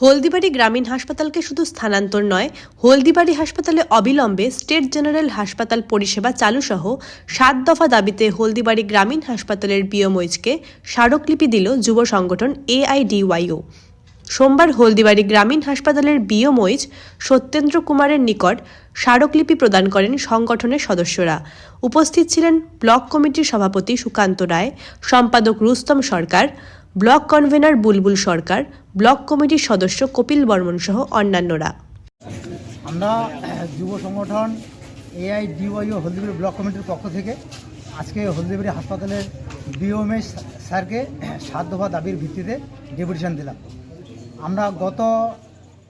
হলদিবাড়ি গ্রামীণ হাসপাতালকে শুধু স্থানান্তর নয়, হলদিবাড়ি হাসপাতালে অবিলম্বে স্টেট জেনারেল হাসপাতাল পরিষেবা চালুসহ ৭ দফা দাবিতে হলদিবাড়ি গ্রামীণ হাসপাতালের বিএমওইচকে স্মারকলিপি দিল যুব সংগঠন এআইডিওয়াইও। সোমবার হলদিবাড়ি গ্রামীণ হাসপাতালের বিএমওইচ সত্যেন্দ্র কুমারের নিকট স্মারকলিপি প্রদান করেন সংগঠনের সদস্যরা। উপস্থিত ছিলেন ব্লক কমিটির সভাপতি সুকান্ত রায়, সম্পাদক রুস্তম সরকার, ব্লক কনভেনার বুলবুল সরকার, ব্লক কমিটির সদস্য কপিল বর্মন সহ অন্যান্যরা। আমরা যুব সংগঠন এআইডিওয়াইও হলদিবাড়ি ব্লক কমিটির পক্ষ থেকে আজকে হলদিবাড়ি হাসপাতালের বিএমএস স্যারকে ৭ দফা দাবির ভিত্তিতে ডেপুটেশন দিলাম। আমরা গত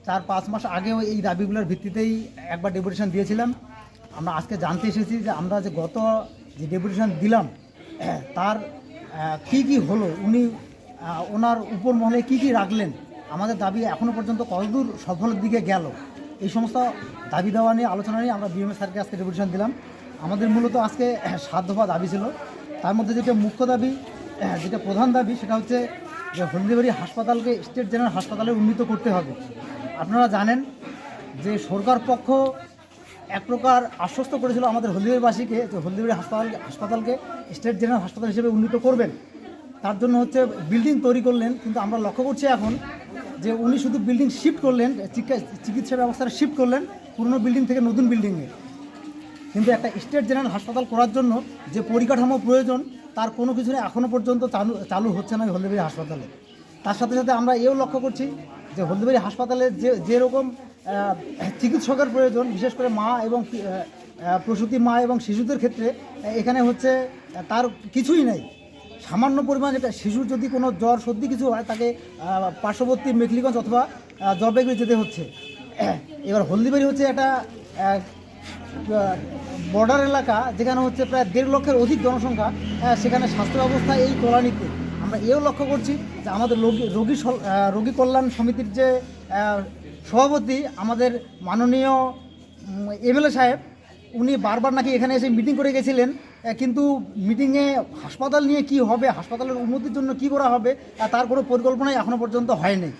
৪-৫ মাস আগেও এই দাবিগুলোর ভিত্তিতেই একবার ডেপুটেশন দিয়েছিলাম। আমরা আজকে জানতে এসেছি যে আমরা যে গত যে ডেপুটেশন দিলাম তার কি কি হলো, উনি ওনার উপর মহলে কি কি রাখলেন, আমাদের দাবি এখনও পর্যন্ত কতদূর সফলের দিকে গেল, এই সমস্ত দাবি দেওয়া নিয়ে আলোচনা নিয়ে আমরা বিএমএস স্যারকে আজকে ডেপুটেশন দিলাম। আমাদের মূলত আজকে ৭ দফা দাবি ছিল। তার মধ্যে যেটা মুখ্য দাবি, যেটা প্রধান দাবি, সেটা হচ্ছে যে হলদিবাড়ি হাসপাতালকে স্টেট জেনারেল হাসপাতালে উন্নীত করতে হবে। আপনারা জানেন যে সরকার পক্ষ এক প্রকার আশ্বস্ত করেছিল আমাদের হলদিবাড়িবাসীকে যে হলদিবাড়ি হাসপাতালকে স্টেট জেনারেল হাসপাতাল হিসেবে উন্নীত করবেন। তার জন্য হচ্ছে বিল্ডিং তৈরি করলেন, কিন্তু আমরা লক্ষ্য করছি এখন যে উনি শুধু বিল্ডিং শিফট করলেন, চিকিৎসা ব্যবস্থাটা শিফট করলেন পুরনো বিল্ডিং থেকে নতুন বিল্ডিংয়ে, কিন্তু একটা স্টেট জেনারেল হাসপাতাল করার জন্য যে পরিকাঠামো প্রয়োজন তার কোনো কিছু এখনও পর্যন্ত চালু হচ্ছে না হলদিবাড়ি হাসপাতালে। তার সাথে সাথে আমরা এও লক্ষ্য করছি যে হলদিবাড়ি হাসপাতালে যেরকম চিকিৎসকের প্রয়োজন, বিশেষ করে মা এবং প্রসূতি মা এবং শিশুদের ক্ষেত্রে এখানে হচ্ছে তার কিছুই নেই। সামান্য পরিমাণ যেটা শিশুর যদি কোনো জ্বর সর্দি কিছু হয় তাকে পার্শ্ববর্তী মেখলিগঞ্জ অথবা জলপাইগুড়ি যেতে হচ্ছে। এবার হলদিবাড়ি হচ্ছে একটা বর্ডার এলাকা, যেখানে হচ্ছে প্রায় ১.৫ লক্ষের অধিক জনসংখ্যা, সেখানে স্বাস্থ্য ব্যবস্থা এই তলানিতে। আমরা এও লক্ষ্য করছি যে আমাদের রোগী কল্যাণ সমিতির যে সভাপতি আমাদের মাননীয় এমএলএ সাহেব, উনি বারবার নাকি এখানে এসে মিটিং করে গেছিলেন, কিন্তু মিটিংয়ে হাসপাতাল নিয়ে কি হবে, হাসপাতালের উন্নতির জন্য কি করা হবে তার কোনো পরিকল্পনাই এখনও পর্যন্ত হয়নি।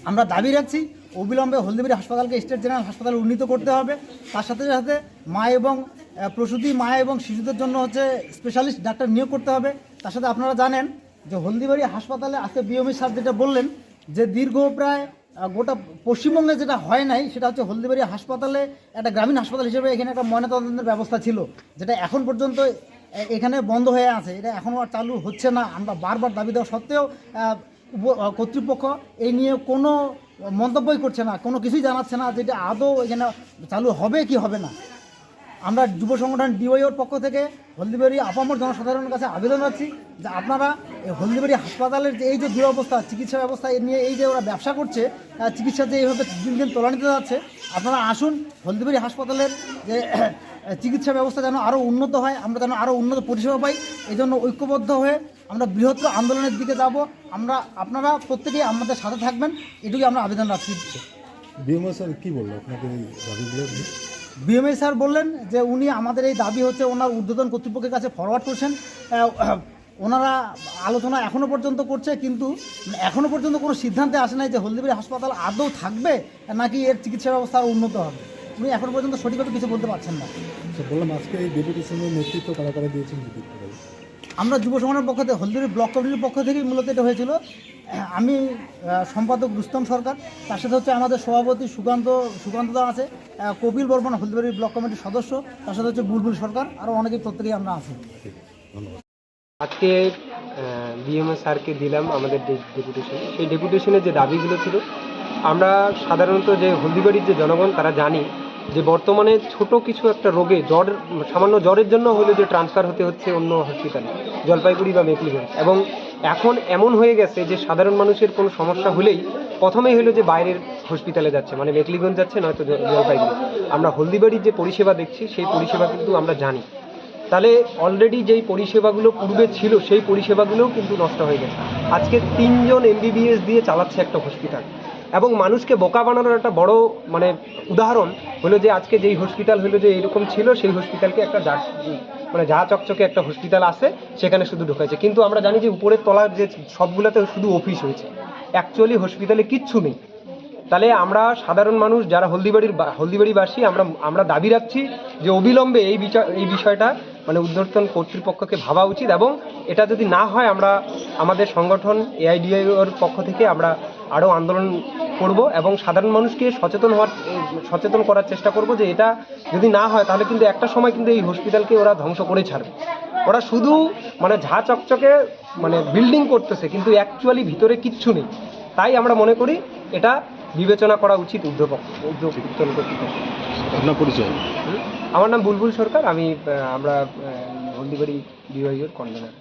আমরা দাবি রাখছি অবিলম্বে হলদিবাড়ি হাসপাতালকে স্টেট জেনারেল হাসপাতালে উন্নীত করতে হবে। তার সাথে সাথে মা এবং প্রসূতি মা এবং শিশুদের জন্য হচ্ছে স্পেশালিস্ট ডাক্তার নিয়োগ করতে হবে। তার সাথে আপনারা জানেন যে হলদিবাড়ি হাসপাতালে আজকে বিএমএস স্যার যেটা বললেন যে দীর্ঘ প্রায় গোটা পশ্চিমবঙ্গে যেটা হয় নাই, সেটা হচ্ছে হলদিবাড়ি হাসপাতালে একটা গ্রামীণ হাসপাতাল হিসেবে এখানে একটা ময়নাতদন্তের ব্যবস্থা ছিল, যেটা এখন পর্যন্ত এখানে বন্ধ হয়ে আছে, এটা এখনও আর চালু হচ্ছে না। আমরা বারবার দাবি দেওয়া সত্ত্বেও কর্তৃপক্ষ এই নিয়ে কোনো মন্তব্যই করছে না, কোনো কিছুই জানাচ্ছে না যেটা আদৌ এখানে চালু হবে কি হবে না। আমরা যুব সংগঠন ডিওয়াইওর পক্ষ থেকে হলদিবাড়ি আপামর জনসাধারণের কাছে আবেদন রাখছি যে আপনারা এই হলদিবাড়ি হাসপাতালের যে এই যে দুরবস্থা চিকিৎসা ব্যবস্থা এ নিয়ে, এই যে ওরা ব্যবসা করছে, চিকিৎসা যে এইভাবে দিন দিন তলানিতে যাচ্ছে, আপনারা আসুন হলদিবাড়ি হাসপাতালের যে চিকিৎসা ব্যবস্থা যেন আরও উন্নত হয়, আমরা যেন আরও উন্নত পরিষেবা পাই, এই জন্য ঐক্যবদ্ধ হয়ে আমরা বৃহত্তর আন্দোলনের দিকে যাব। আপনারা প্রত্যেকেই আমাদের সাথে থাকবেন, এটুকুই আমরা আবেদন রাখছি। বিএমএস স্যার কী বললো আপনাকে এই দাবিগুলো? বিএমএস স্যার বললেন যে উনি আমাদের এই দাবি হচ্ছে ওনার ঊর্ধ্বতন কর্তৃপক্ষের কাছে ফরওয়ার্ড করছেন। ওনারা আলোচনা এখনও পর্যন্ত করছে, কিন্তু এখনও পর্যন্ত কোনো সিদ্ধান্তে আসে নাই যে হলদিবাড়ি হাসপাতাল আদৌ থাকবে নাকি এর চিকিৎসা ব্যবস্থা আরও উন্নত হবে। উনি এখনও পর্যন্ত সঠিকভাবে কিছু বলতে পারছেন না। বললাম আজকে এই ডেপুটেশনের নেতৃত্ব কারা কারা দিয়েছেন যদি? আমরা যুব সংগঠনের পক্ষ থেকে হলদিবাড়ি ব্লক কমিটির পক্ষ থেকেই মূলত এটা হয়েছিল। আমি সম্পাদক রুস্তম সরকার, তার সাথে হচ্ছে আমাদের সভাপতি সুকান্তদা আছে, কপিল বর্মন হলদিবাড়ি ব্লক কমিটির সদস্য, তার সাথে হচ্ছে বুলবুল সরকার, আরও অনেকেই প্রত্যেকেই আমরা আছি। আজকে বিএমএস স্যারকে দিলাম আমাদের ডেপুটেশন। সেই ডেপুটেশনের যে দাবিগুলো ছিল, আমরা সাধারণত যে হলদিবাড়ির যে জনগণ তারা জানি যে বর্তমানে ছোট কিছু একটা রোগে সামান্য জ্বরের জন্য হলে যে ট্রান্সফার হতে হচ্ছে অন্য হসপিটালে, জলপাইগুড়ি বা মেখলিগঞ্জ, এবং এখন এমন হয়ে গেছে যে সাধারণ মানুষের কোনো সমস্যা হলেই প্রথমেই হলো যে বাইরের হসপিটালে যাচ্ছে, মানে মেখলিগঞ্জ যাচ্ছে, নয়তো জলপাইগুড়ি। আমরা হলদিবাড়ির যে পরিষেবা দেখছি সেই পরিষেবা কিন্তু আমরা জানি। তাহলে অলরেডি যেই পরিষেবাগুলো পূর্বে ছিল সেই পরিষেবাগুলোও কিন্তু নষ্ট হয়ে গেছে। আজকে 3 জন এমবিবিএস দিয়ে চালাচ্ছে একটা হসপিটাল, এবং মানুষকে বোকা বানানোর একটা বড় উদাহরণ হলো যে আজকে যেই হসপিটাল হলো যে এরকম ছিল, সেই হসপিটালকে একটা যা চকচকে একটা হসপিটাল আছে সেখানে শুধু ঢোকাইছে, কিন্তু আমরা জানি যে উপরের তলার যে সবগুলোতে শুধু অফিস হয়েছে, অ্যাকচুয়ালি হসপিটালে কিচ্ছু নেই। তাহলে আমরা সাধারণ মানুষ যারা হলদিবাড়িবাসী আমরা দাবি রাখছি যে অবিলম্বে এই বিষয়টা মানে ঊর্ধ্বতন কর্তৃপক্ষকে ভাবা উচিত, এবং এটা যদি না হয় আমরা আমাদের সংগঠন এআইডিওর পক্ষ থেকে আমরা আরও আন্দোলন করব এবং সাধারণ মানুষকে সচেতন করার চেষ্টা করব যে এটা যদি না হয় তাহলে কিন্তু একটা সময় কিন্তু এই হসপিটালকে ওরা ধ্বংস করে ছাড়বে। ওরা শুধু মানে ঝা চকচকে মানে বিল্ডিং করতেছে, কিন্তু অ্যাকচুয়ালি ভিতরে কিচ্ছু নেই। তাই আমরা মনে করি এটা বিবেচনা করা উচিত ঊর্ধ্বতন কর্তৃপক্ষ। আপনার পরিচয়? আমার নাম বুলবুল সরকার, আমরা হলদিবাড়ি বিভাগীয় কনভেনার।